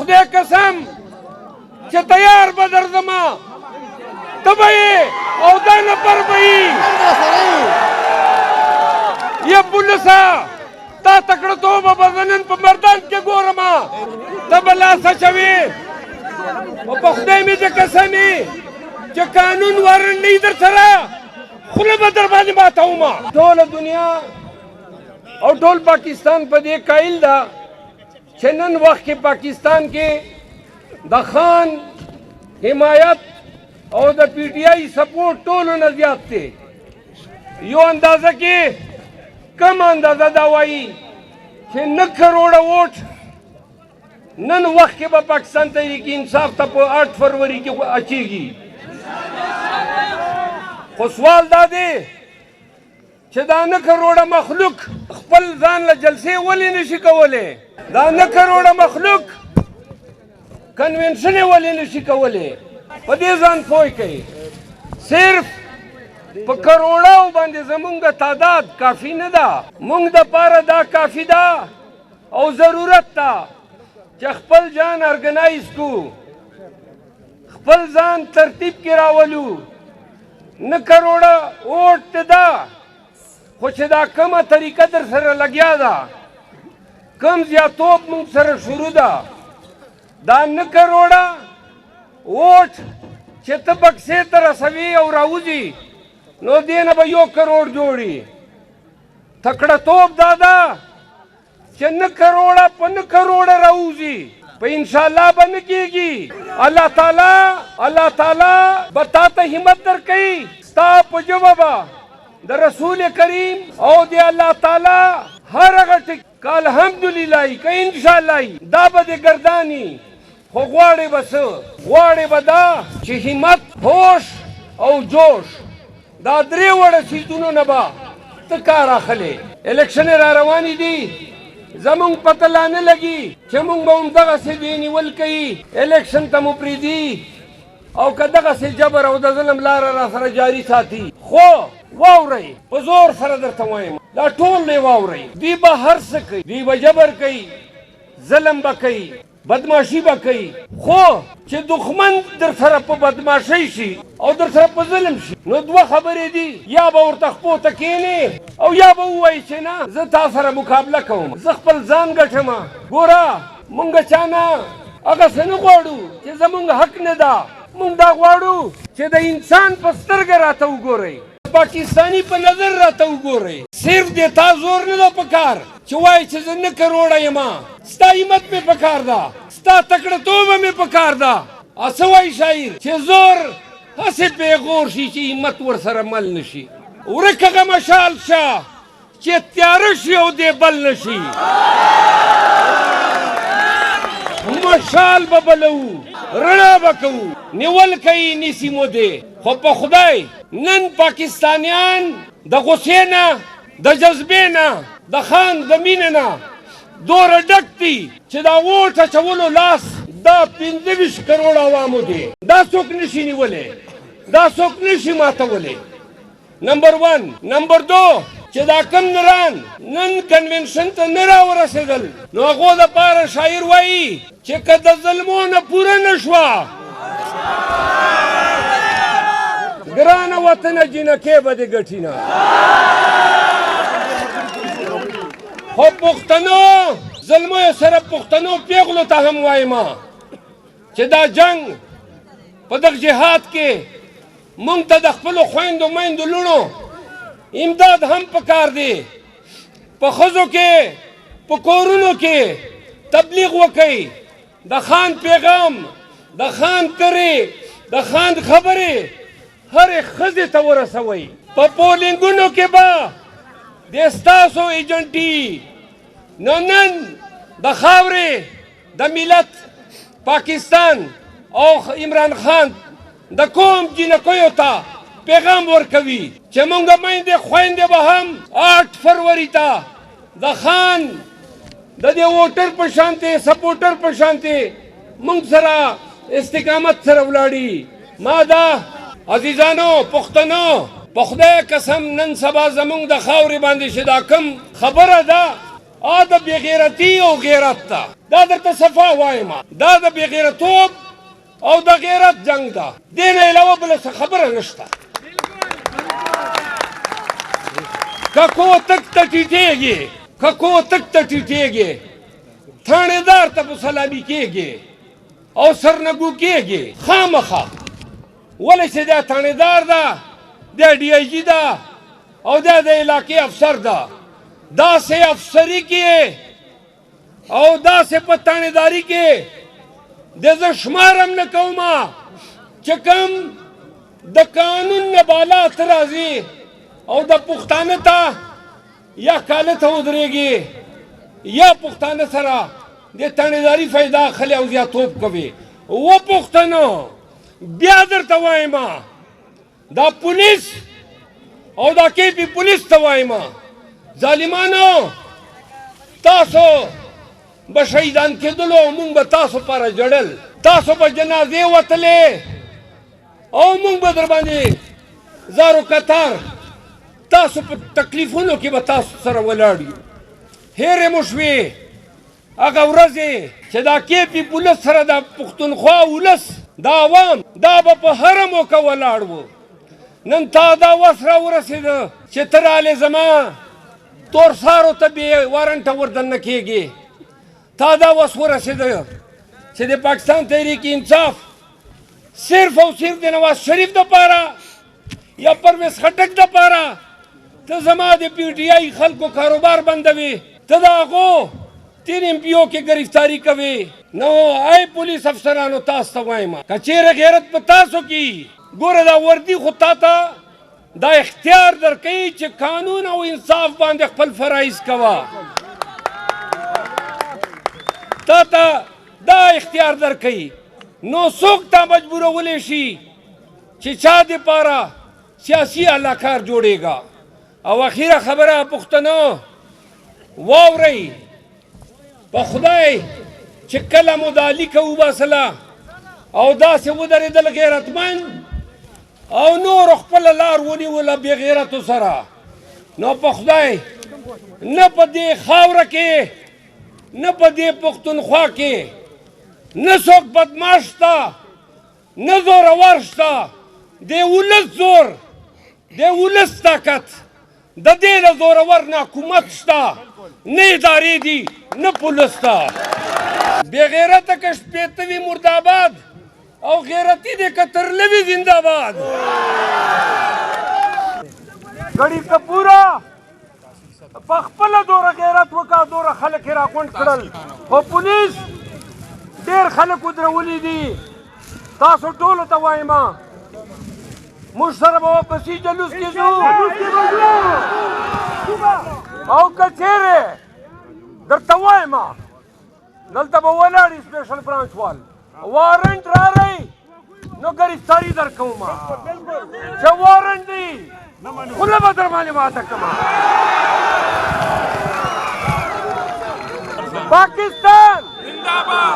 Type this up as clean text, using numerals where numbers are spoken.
خدای قسم چې تیار به درځما ته به یې او دا نفر به یې یا پولیسه تا تکړهتوبه به زه نن په مردان کې ګورمه ته به لاس اچوې او په خدای مې دې قسم وي چې قانون وارن نه وي در سره خوله به در باندې ماتومه ټوله دنیا او ټول پاکستان په دې قایل ده چې نن وخت کې پاکستان کې د خان حمایت او د پی ټی آی سپورټ ټولو نه زیات دی یو اندازه کې کم اندازه دا وایي چې 9 کروڑه ووټ نن وخت کې به پاکستان تحریک انصاف ته په 8 فروری کې اچېږي خو سوال دا دی چې دا 9 کروڑه مخلوق خپل ځان له جلسې ولې نشي کولی دا 9 کروڑه مخلوق کنونشن ولې نشي کولی په دې ځان پوه کوي صرف په کروڑو باندې زمونږ تعداد کافي نه ده مونږ دپاره دا کافي ده او ضرورت ده چې خپل ځان ارګنایز کو خپل ځان ترتیب کې راولو 9 کروڑه ووټ ده خو چې دا کومه طریقه در سره لګیا ده کم زیاتوب مونږ سره شروع ده دا 9 کروڑه ووټ چې ته بکسې ته رسوي او راوځي نو دې نه به 1 کروڑ جوړي تکړهتوب دا ده چې 9 کروڑه په 9 کروڑه راوځي په انشاءالله به نه کېږي الله تعالی به تا ته همت درکوي ستا په ژبه به د رسول کریم او د الله تعالی هر هغه ټکي که الحمدلله که انشاءالله دا به دې ګرداني خو غواړې به څه غواړې به دا چې همت هوش او جوش دا 3 وړه څیزونو نه به ته کار اخلې الیکشن را روانې دي زمونږ پته لا نه لګي چې مونږ به همدغسې دې نیول کوي الیکشن ته مو پرېږدي او که دغسې جبر او د ظلم لاره را سره جاري ساتي خو واورئ په زور سره درته وایم دا ټول دی واورئ دوی به هر څه کوي دوی به جبر کوي ظلم به کوي بدماشي به کوي خو چې دښمن در سره په بدماشۍ شي او در سره په ظلم شي نو 2 خبرې دي یا به ورته خپو ته کښېنې او یا به ووایي چې نه زه تا سره مقابله کوم زه خپل ځان ګټمه ګوره مونږ چا نه هغسې نه غواړو چې زمونږ حق نه ده مونږ دا غواړو چې د انسان په سترګه راته وګورئ پاکستانی په نظر راته وګورئ صرف دې تا زور نه ده پکار چې وایي چې زه 9 کروڑه یمه ستا همت مې پکار ده ستا تکړهتوبه مې پکار ده څه وایي شاعر چې زور هسې پیغور شي چې همت ورسره مل نه شي ورک هغه مشال شه چې تیاره شي او دې بل نه شي مشال به بلوو رڼا به کوو نیول کوي نیسي مو دې خو په خدای نن پاکستانیان د غصې نه د جذبې نه د خان د مینې نه دوره ډک دي چې دا ووټ اچولو لاس دا 25 کروڑ عوامو دي دا څوک نشي نیولی دا څوک نشي ماتولی نمبر 1 نمبر 2 چې دا کم نران نن کنونشن ته نه راورسېدل نو هغو دپاره شاعر وایي چې که د ظلمونه پوره نه شوه ګرانه وطنه جینکې به دې ګټي نه خو پښتنو ظلمو سره پښتنو پیغلو ته هم وایم چې دا جنگ په دغه جهاد کې مونږ ته د خپلو خویندو میندو لوڼو امداد هم پکار دی په ښځو کې په کورونو کې تبلیغ وکئ د خان پیغام د خان کرې د خان خبرې هرې ښځې ته ورسوئ په پولینګونو کې به د ستاسو ایجنټي نو نن د خاورې د ملت پاکستان او عمران خان د کوم جنکیو ته پیغام ورکوي چې مونږ میندې خویندې به هم 8 فروری ته د خان د دې ووټر په شانتې سپورټر په شانتې مونږ سره استقامت سره ولاړي ما دا عزیزانو پښتنو په خدای قسم نن سبا زمونږ د خاورې باندې چې دا کم خبره ده د بېغیرتي او غیرت ده. دا درته صفا وایم، دا د بېغیرتوب او د غیرت جنگ ده. دې نه علاوه بله څه خبره نشته. که کوتک ته ټیټېږي، که کوتک ته ټیټېږي، تھانېدار ته په سلامي کېږي او سرنګو کېږي خامخا. ولې چې دا تھانېدار ده، دا ډي آی جي ده او دا د علاقې افسر ده. داسې افسري کې او داسې په تھانېداري کې د زه شمارم نه کومه چې کوم د قانون نه بالا ته راځي او د پښتانه ته یا کاله ته ودرېږي یا پښتانه سره د تھانېداري فایده اخلي او زیاتوب کوي. و پښتنو بیا درته وایم، دا پولیس او دا کې پی پولیس ته وایم، ظالمانو تاسو به شهیدان کېدلو او مونږ به تاسو پاره جړل، تاسو به جنازې وتلې او مونږ به در باندې زارو کتار، تاسو په تکلیفونو کې به تاسو سره ولاړ یو. هېرې مو شوې هغه ورځې چې دا کې پی پولیس سره د پښتونخوا ولس دا عوام دا به په هره موقع ولاړ و. نن تا دا وس را ورسېده چې ته رالې زما تورسارو ته بې وارنټه وردننه کېږي. تا دا وس ورسېده چې د پاکستان تحریک انصاف صرف او صرف د نواز شریف دپاره یا پرویز خټک دپاره ته زما د پی ټي آی خلکو کاروبار بندوي، ته د هغو تین ایم پی او کې گرفتاری کوي. نو ای پولیس افسرانو تاسو ته وایم، که چیرې غیرت په تاسو کې ګوره دا وردي خو تا ته دا اختیار درکوي چې قانون او انصاف باندې خپل فرایض کوه. تا ته دا اختیار درکوي. نو څوک تا مجبورولی شي چې چا دپاره سیاسي علاقار جوړېږه. او اخیره خبره پښتنو واورئ، په خدای چې کله مو دا لیکه وباسله او داسې ودرېدل غیرتمند او نور خپله لار ونیوله بې غیرتو سره، نو په خدای نه په دې خاوره کې نه په دې پښتونخوا کې نه څوک بدماش شته نه زورور شته. د ولس زور، د ولس طاقت، د دې نه زورور نه حکومت شته، نه ادارې دي نه پولیس ته. بې غیرته که شپېته وي مرداباد او غیرتي دې که ترله وي زنده‌باد. ګړي کپوره په خپله دوره غیرت وکړه، دوره خلک یې راغونډ کړل، خو پولیس ډېر خلک ودرولي دي. تاسو ټولو ته وایم موږ سره به واپسي جلوس کې ځو او که چیرې درته وایم دلته به ولاړې سپېشل برانچ وال وارنټ راغی نو ګرفتاري در کوم، چې وارنټ دی خوله به در باندې ماته کړم. پاکستان زنده‌باد.